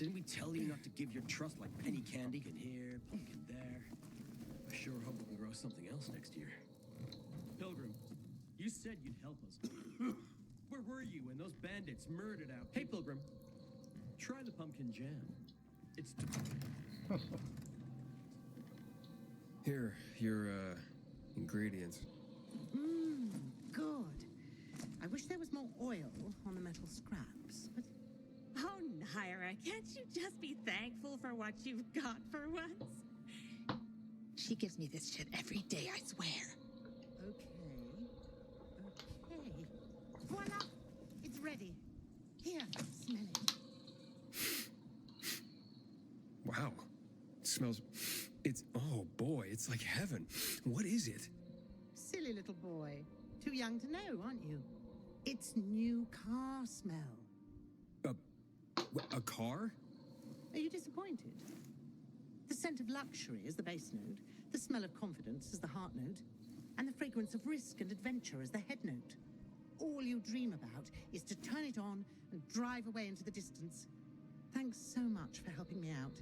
Didn't we tell you not to give your trust like penny candy? Pumpkin here, pumpkin there. I sure hope we can grow something else next year. Pilgrim, you said you'd help us. Where were you when those bandits murdered our people? Hey, Pilgrim, try the pumpkin jam. It's... Here, your, ingredients. Good. I wish there was more oil on the metal scraps, but... Oh, Naira, can't you just be thankful for what you've got for once? She gives me this shit every day, I swear. Okay. Voila! It's ready. Here, smell it. Wow. It smells... It's... Oh, boy, it's like heaven. What is it? Silly little boy. Too young to know, aren't you? It's new car smell. A car? Are you disappointed? The scent of luxury is the base note, the smell of confidence is the heart note, and the fragrance of risk and adventure is the head note. All you dream about is to turn it on and drive away into the distance. Thanks so much for helping me out.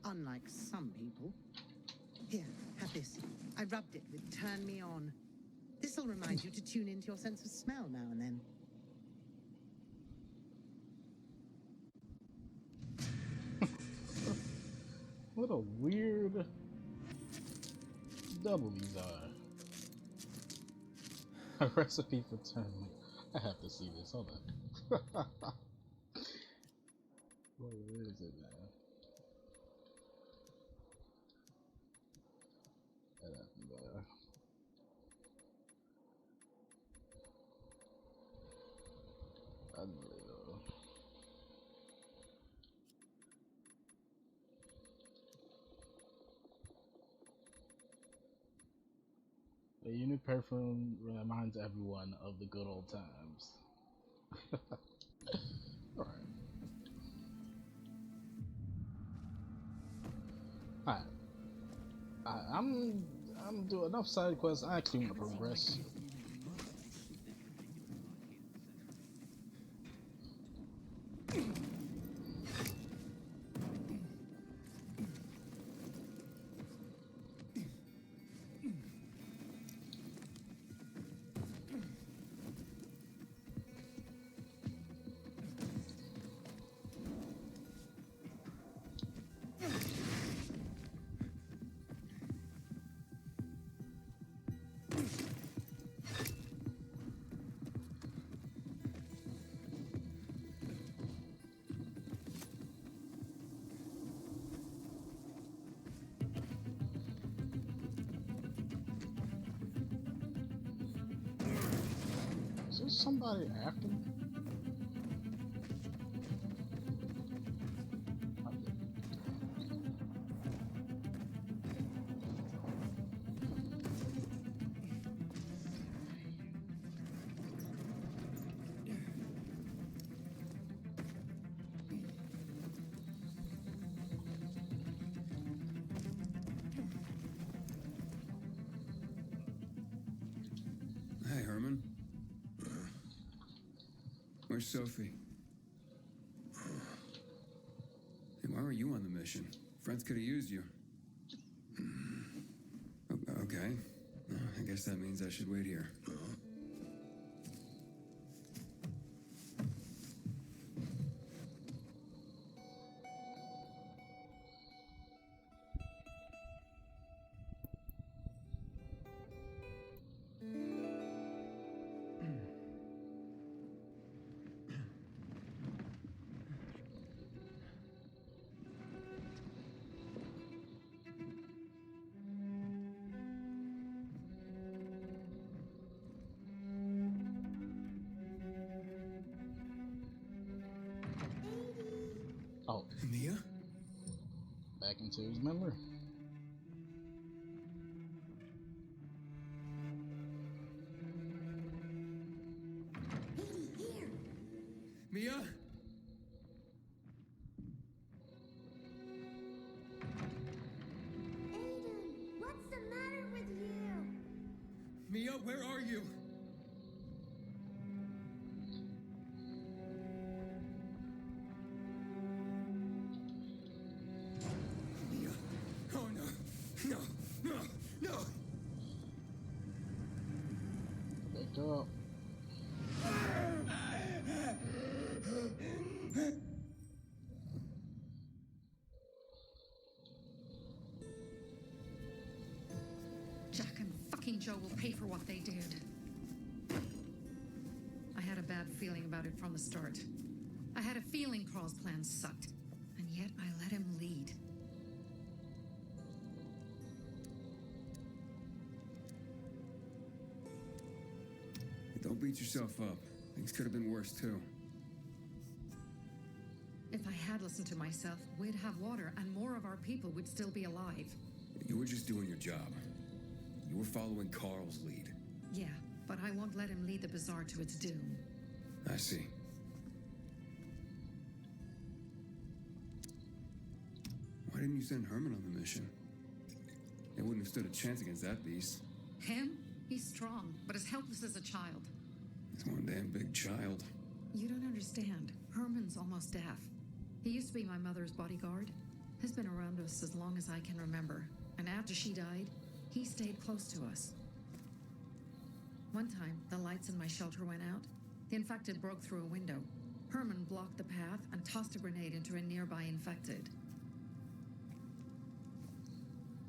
Unlike some people. Here, have this. I rubbed it with Turn Me On. This'll remind you to tune into your sense of smell now and then. What a weird double these are. A recipe for turn. I have to see this. Hold on. Where is it now? That happened there. Unreal. The unique perfume reminds everyone of the good old times. Alright. I'm doing enough side quests. I actually want to progress. Is there somebody after me? Hey, Herman. Where's Sophie? Hey, why were you on the mission? Friends could have used you. Okay. I guess that means I should wait here. Oh, Mia? back into his memory. Mia? Aiden, what's the matter with you? Mia, where are you? No, no, no. Wake up. Jack and fucking Joe will pay for what they did. I had a bad feeling about it from the start. I had a feeling Carl's plan sucked, and yet I let him lead. Don't beat yourself up. Things could have been worse, too. If I had listened to myself, we'd have water, and more of our people would still be alive. You were just doing your job. You were following Carl's lead. Yeah, but I won't let him lead the bazaar to its doom. I see. Why didn't you send Herman on the mission? They wouldn't have stood a chance against that beast. Him? He's strong, but as helpless as a child. He's one damn big child. You don't understand. Herman's almost deaf. He used to be my mother's bodyguard. He's been around us as long as I can remember. And after she died, he stayed close to us. One time, the lights in my shelter went out. The infected broke through a window. Herman blocked the path and tossed a grenade into a nearby infected.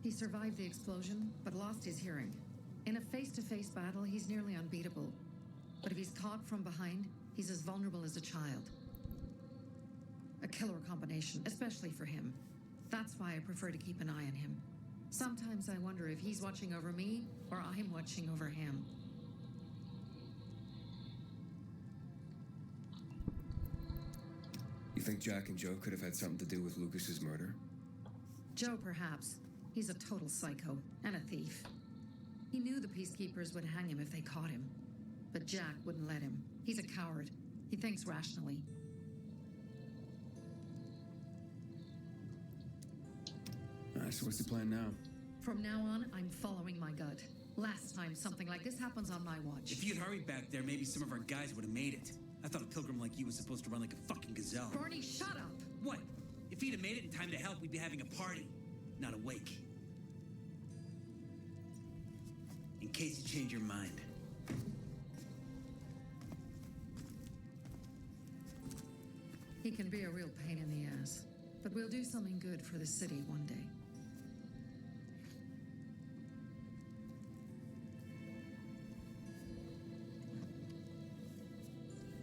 He survived the explosion, but lost his hearing. In a face-to-face battle, he's nearly unbeatable. But if he's caught from behind, he's as vulnerable as a child. A killer combination, especially for him. That's why I prefer to keep an eye on him. Sometimes I wonder if he's watching over me, or I'm watching over him. You think Jack and Joe could have had something to do with Lucas's murder? Joe, perhaps. He's a total psycho, and a thief. He knew the peacekeepers would hang him if they caught him. But Jack wouldn't let him. He's a coward. He thinks rationally. So what's the plan now? From now on, I'm following my gut. Last time something like this happens on my watch. If you'd hurried back there, maybe some of our guys would have made it. I thought a pilgrim like you was supposed to run like a fucking gazelle. Barney, shut up! What? If he'd have made it in time to help, we'd be having a party, not a wake. In case you change your mind. He can be a real pain in the ass. But we'll do something good for the city one day.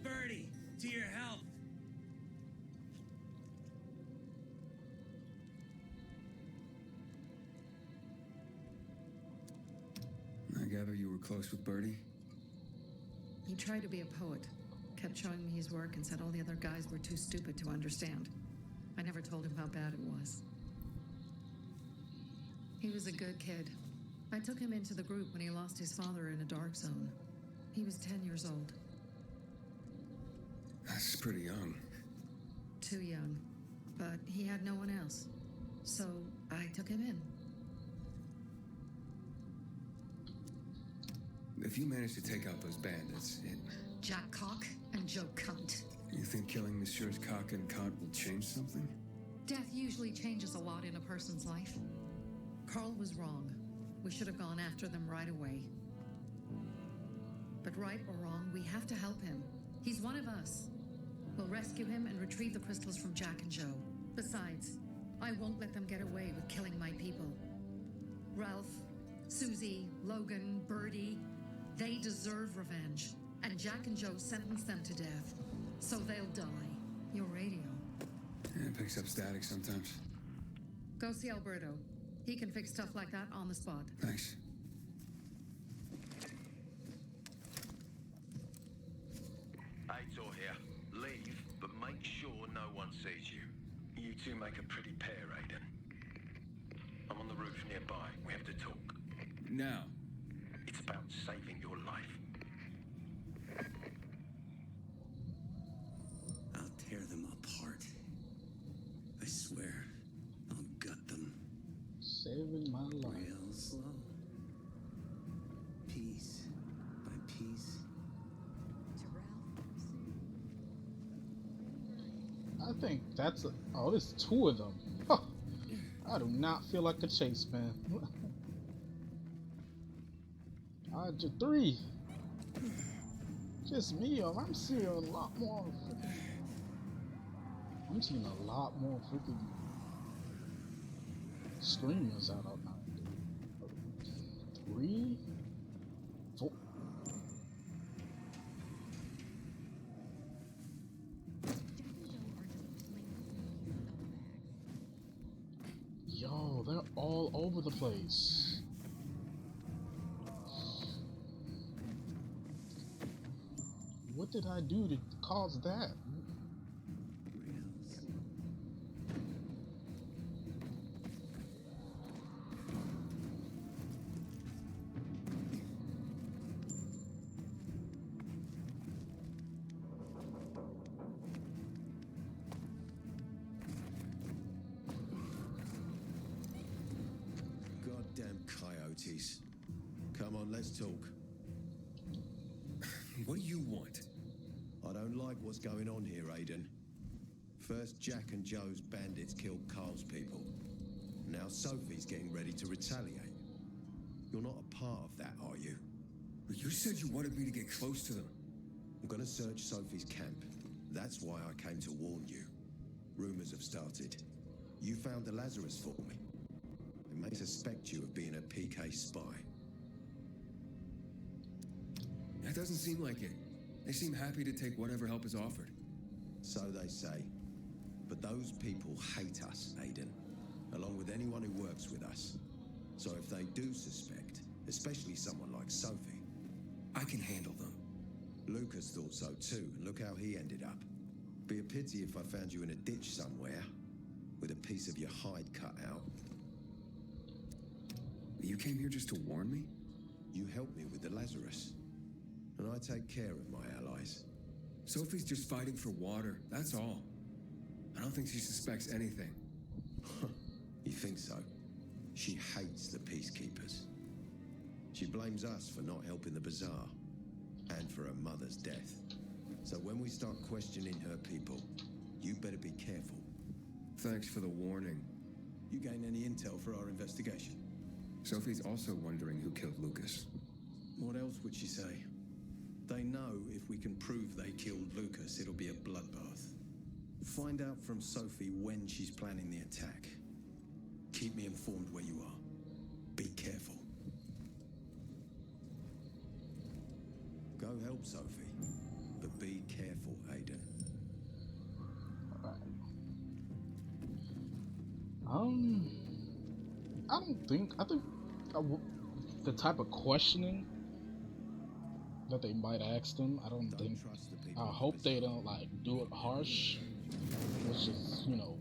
Birdie, to your help. I gather you were close with Birdie? He tried to be a poet. Kept showing me his work and said all the other guys were too stupid to understand. I never told him how bad it was. He was a good kid. I took him into the group when he lost his father in a dark zone. He was 10 years old. That's pretty young. Too young. But he had no one else. So I took him in. If you manage to take out those bandits, Jack Cock and Joe Cunt. you think killing Messieurs Cock and Cunt will change something? Death usually changes a lot in a person's life. Carl was wrong. We should have gone after them right away. But right or wrong, we have to help him. He's one of us. We'll rescue him and retrieve the crystals from Jack and Joe. Besides, I won't let them get away with killing my people. Ralph, Susie, Logan, Birdie, they deserve revenge. And Jack and Joe sentenced them to death. So they'll die. Your radio. Yeah, it picks up static sometimes. Go see Alberto. He can fix stuff like that on the spot. Thanks. Aitor here. Leave, but make sure no one sees you. You two make a pretty pair, Aiden. I'm on the roof nearby. We have to talk. Now. It's about saving your life. I'll tear them apart. I swear, I'll gut them. Saving my life. Real slow. Piece by piece. I think that's oh, there's two of them. Huh. I do not feel like a chase, man. I just 3. Just me, I'm seeing a lot more freaking. I'm seeing a lot more freaking screamers out of now. 3, 4. Yo, they're all over the place. What did I do to cause that? Goddamn coyotes. Come on, let's talk. What do you want? I don't like what's going on here, Aiden. First, Jack and Joe's bandits killed Carl's people. Now Sophie's getting ready to retaliate. You're not a part of that, are you? But you said you wanted me to get close to them. I'm gonna search Sophie's camp. That's why I came to warn you. Rumors have started. You found the Lazarus for me. They may suspect you of being a PK spy. That doesn't seem like it. They seem happy to take whatever help is offered. So they say. But those people hate us, Aiden, along with anyone who works with us. So if they do suspect, especially someone like Sophie, I can handle them. Lucas thought so too, and look how he ended up. Be a pity if I found you in a ditch somewhere, with a piece of your hide cut out. You came here just to warn me? You helped me with the Lazarus, and I take care of my allies. Sophie's just fighting for water, that's all. I don't think she suspects anything. You think so? She hates the peacekeepers. She blames us for not helping the bazaar, and for her mother's death. So when we start questioning her people, you better be careful. Thanks for the warning. You gain any intel for our investigation? Sophie's also wondering who killed Lucas. What else would she say? They know if we can prove they killed Lucas, it'll be a bloodbath. Find out from Sophie when she's planning the attack. Keep me informed where you are. Be careful. Go help Sophie, but be careful, Aiden. I think the type of questioning that they might ask them, I don't think, Trust the people. I hope they don't like do it harsh, which is, you know,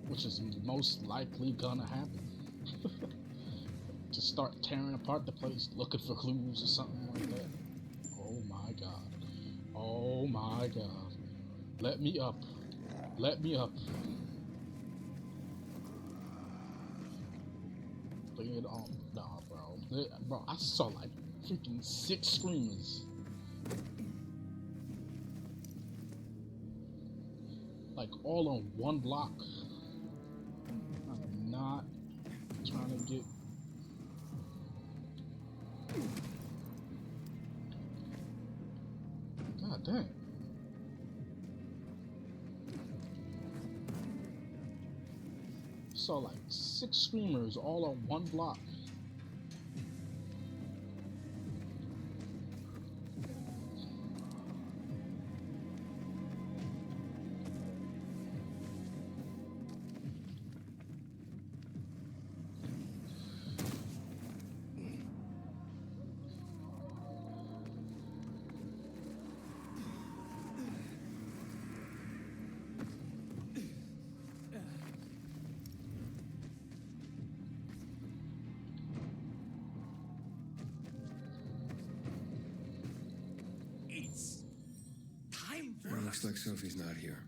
which is most likely gonna happen. To start tearing apart the place, looking for clues or something like that. Oh my god. Oh my god. Let me up. Let me up. Bring it on. Nah, bro. Bro, I saw like freaking 6 screamers. Like all on one block. I'm not trying to get... God damn. Saw like 6 screamers all on one block. Well, looks like Sophie's not here.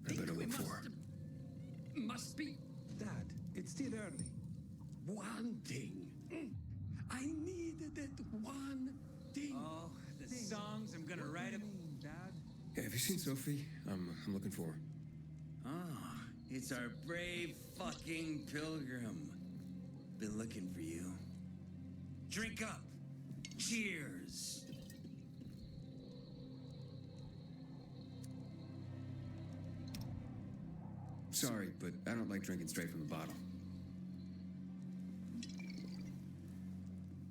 I better look for her. Must be. Dad, it's still early. One thing. I needed that one thing. Oh, the songs I'm gonna write What do up. you mean, Dad? Hey, have you seen Sophie? I'm looking for her. Ah, It's our brave fucking pilgrim. Been looking for you. Drink up. Cheers. Sorry, but I don't like drinking straight from the bottle.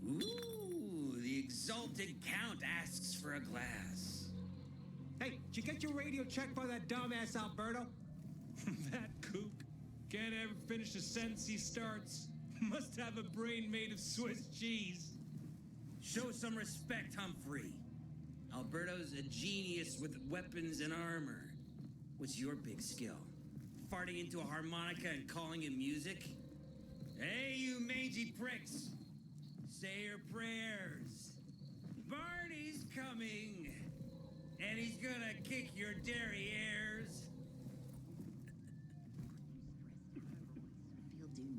Ooh, the exalted count asks for a glass. Hey, did you get your radio checked by that dumbass Alberto? That kook can't ever finish a sentence he starts. Must have a brain made of Swiss cheese. Show some respect, Humphrey. Alberto's a genius with weapons and armor. What's your big skill? Farting into a harmonica and calling it music? Hey, you mangy pricks! Say your prayers. Barney's coming, and he's gonna kick your derrieres.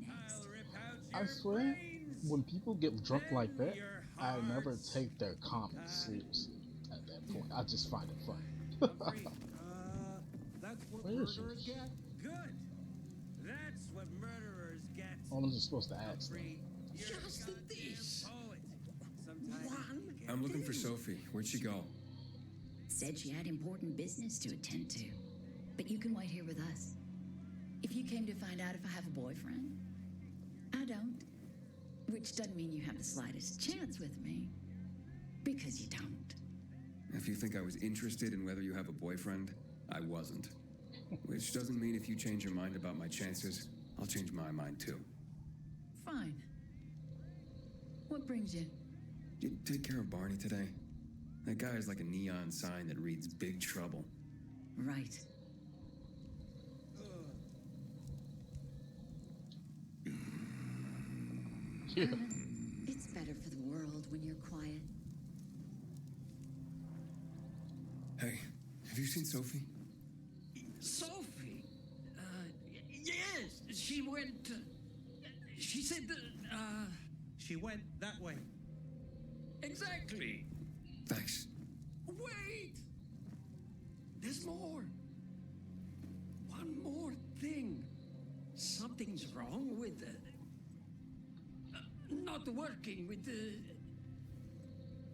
I'll rip out your I swear, brains. when people get drunk like that, your I never hearts. take their comments seriously. At that point, I just find it funny. Humphrey, That's what Where is she? murderers get? good. That's what murderers get. What am I just supposed to ask them? Humphrey, you're a Just goddamn this. poet. Sometimes One you can't I'm looking do. for Sophie. Where'd she go? Said she had important business to attend to. But you can wait here with us. If you came to find out if I have a boyfriend, I don't. Which doesn't mean you have the slightest chance with me. Because you don't. If you think I was interested in whether you have a boyfriend, I wasn't. Which doesn't mean if you change your mind about my chances, I'll change my mind too. Fine. What brings you? Did you take care of Barney today? That guy is like a neon sign that reads Big Trouble. Right. Yeah. It's better for the world when you're quiet. Hey, have you seen Sophie? Sophie? Yes, she went. She said, She went that way. exactly. Thanks. Wait! There's more. One more thing. Something's wrong with not working with the.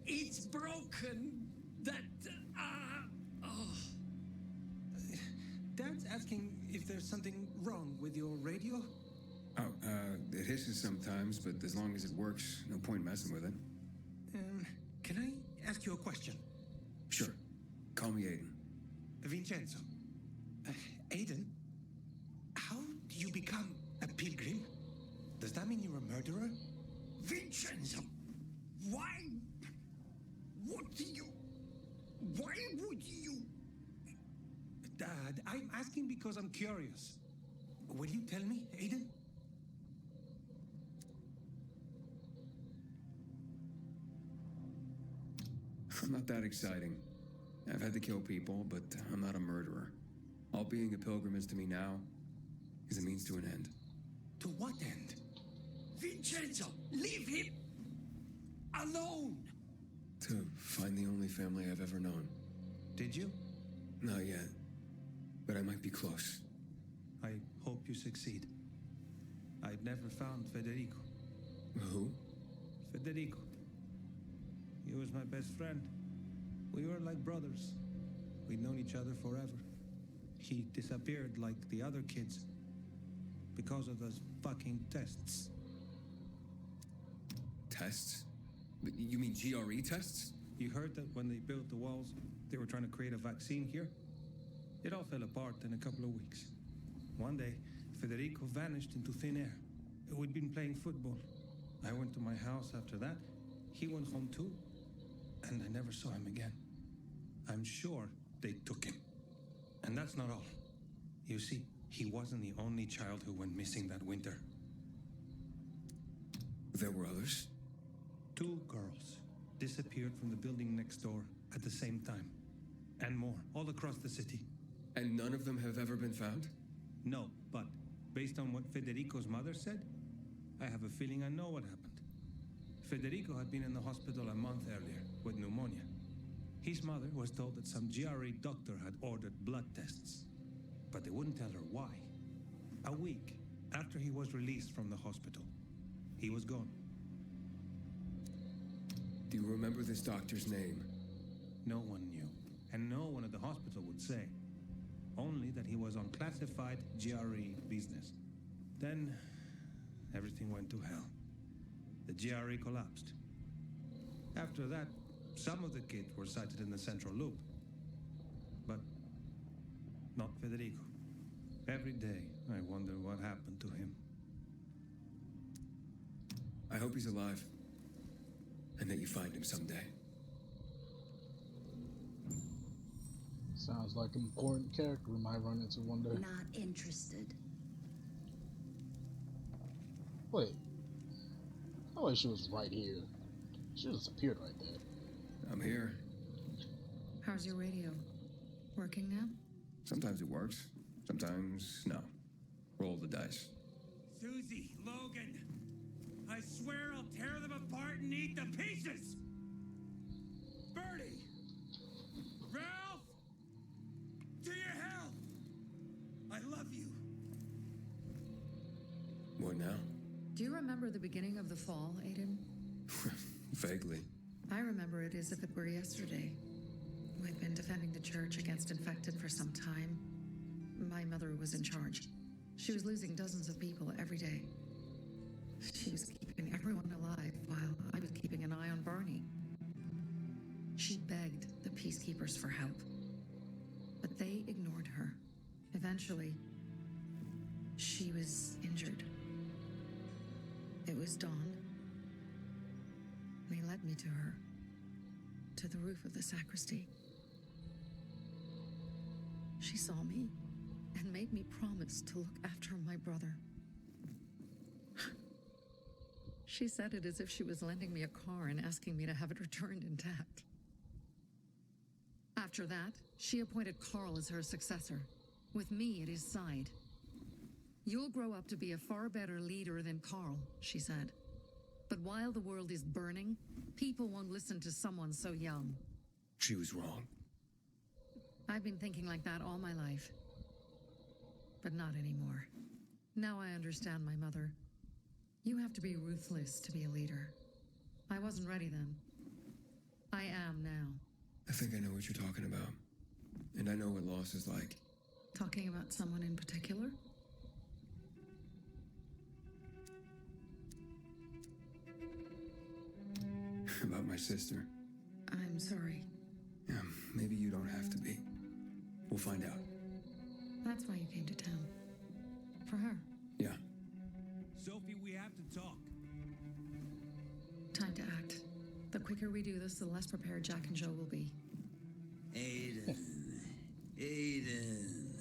It's broken. That. Oh. Dad's asking if there's something wrong with your radio. Oh, it hisses sometimes, but as long as it works, no point messing with it. Can I ask you a question? Sure. Call me Aiden. Vincenzo. Aiden, how do you become a pilgrim? Does that mean you're a murderer? Vincenzo! Why? What do you. Why would you. Dad, I'm asking because I'm curious. Will you tell me, Aiden? I'm not that exciting. I've had to kill people, but I'm not a murderer. All being a pilgrim is to me now is a means to an end. To what end? Vincenzo! Leave him! Alone! To find the only family I've ever known. Did you? Not yet, but I might be close. I hope you succeed. I've never found Federico. Who? Federico. He was my best friend. We were like brothers. We'd known each other forever. He disappeared like the other kids because of those fucking tests. Tests? You mean GRE tests? You heard that when they built the walls, they were trying to create a vaccine here? It all fell apart in a couple of weeks. One day, Federico vanished into thin air. We'd been playing football. I went to my house after that. He went home too. And I never saw him again. I'm sure they took him. And that's not all. You see, he wasn't the only child who went missing that winter. There were others? 2 girls disappeared from the building next door at the same time. And more, all across the city. And none of them have ever been found? No, but based on what Federico's mother said, I have a feeling I know what happened. Federico had been in the hospital a month earlier with pneumonia. His mother was told that some GRE doctor had ordered blood tests, but they wouldn't tell her why. A week after he was released from the hospital, he was gone. Do you remember this doctor's name? No one knew, and no one at the hospital would say. Only that he was on classified GRE business. Then, everything went to hell. The GRE collapsed. After that, some of the kids were sighted in the central loop. But not Federico. Every day, I wonder what happened to him. I hope he's alive. And that you find him someday. Sounds like an important character we might run into one day. Not interested. Wait. Oh, wait, she was right here. She just appeared right there. I'm here. How's your radio? Working now? Sometimes it works. Sometimes no. Roll the dice. Susie, Logan, I swear I'll tear them apart and eat the pieces! Bertie! Ralph! To your hell! I love you. What now? Do you remember the beginning of the fall, Aiden? Vaguely. I remember it as if it were yesterday. We'd been defending the church against infected for some time. My mother was in charge. She was losing dozens of people every day. She was keeping everyone alive while I was keeping an eye on Barney. She begged the peacekeepers for help, but they ignored her. Eventually, she was injured. It was dawn. They led me to her, to the roof of the sacristy. She saw me and made me promise to look after my brother. She said it as if she was lending me a car and asking me to have it returned intact. After that, she appointed Carl as her successor, with me at his side. You'll grow up to be a far better leader than Carl, she said. But while the world is burning, people won't listen to someone so young. She was wrong. I've been thinking like that all my life. But not anymore. Now I understand my mother. You have to be ruthless to be a leader. I wasn't ready then. I am now. I think I know what you're talking about. And I know what loss is like. Talking about someone in particular? About my sister. I'm sorry. Yeah, maybe you don't have to be. We'll find out. That's why you came to town. For her. Yeah. Sophie, we have to talk. Time to act. The quicker we do this, the less prepared Jack and Joe will be. Aiden. Aiden.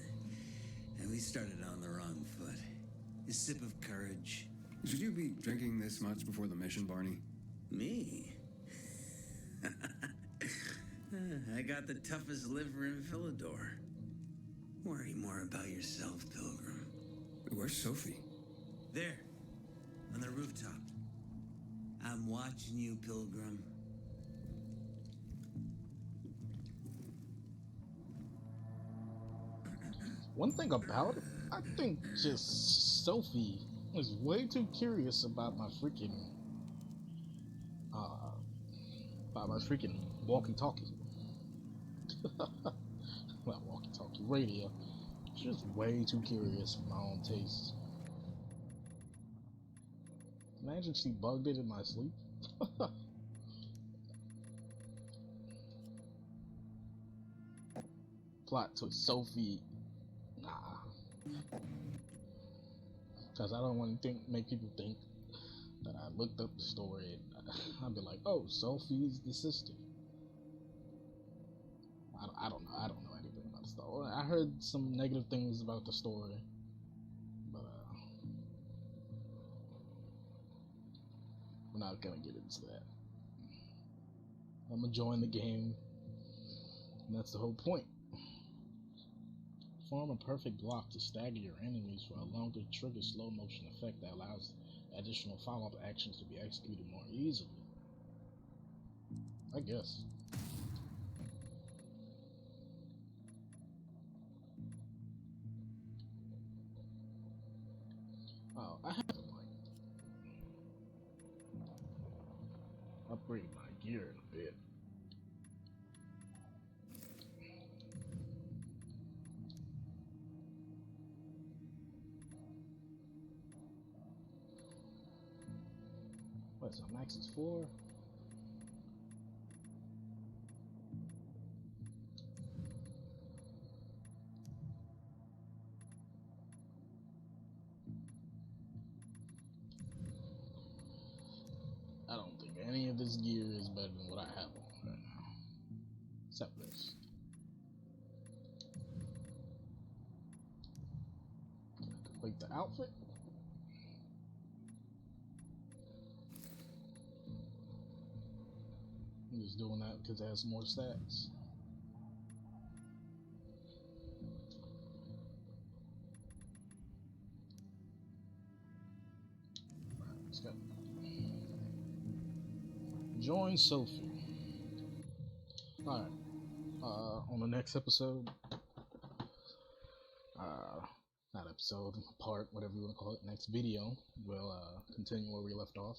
And we started on the wrong foot. A sip of courage. Should you be drinking this much before the mission, Barney? Me? I got the toughest liver in Philidor. Worry more about yourself, Pilgrim. Where's Sophie? There, on the rooftop. I'm watching you, Pilgrim. One thing about it, I think just Sophie is way too curious about my freaking walkie-talkie. Not walkie-talkie, radio. She's just way too curious for my own taste. Imagine she bugged it in my sleep. Plot twist, Sophie. Nah. Because I don't want to make people think that I looked up the story and I'd be like, oh, Sophie's the sister. I don't know anything about the story. I heard some negative things about the story, but we're not gonna get into that. I'm gonna join the game, and that's the whole point. Form a perfect block to stagger your enemies for a longer trigger slow motion effect that allows additional follow-up actions to be executed more easily. I guess. Oh, I have to like upgrade my gear in a bit. What, so max is 4? I don't think any of this gear is better than what I have on right now. Except this. Can I complete the outfit? I'm just doing that because it has more stats. Alright, let's go. Join Sophie. Alright. On the next episode, not episode, part, whatever you want to call it, next video, we'll continue where we left off.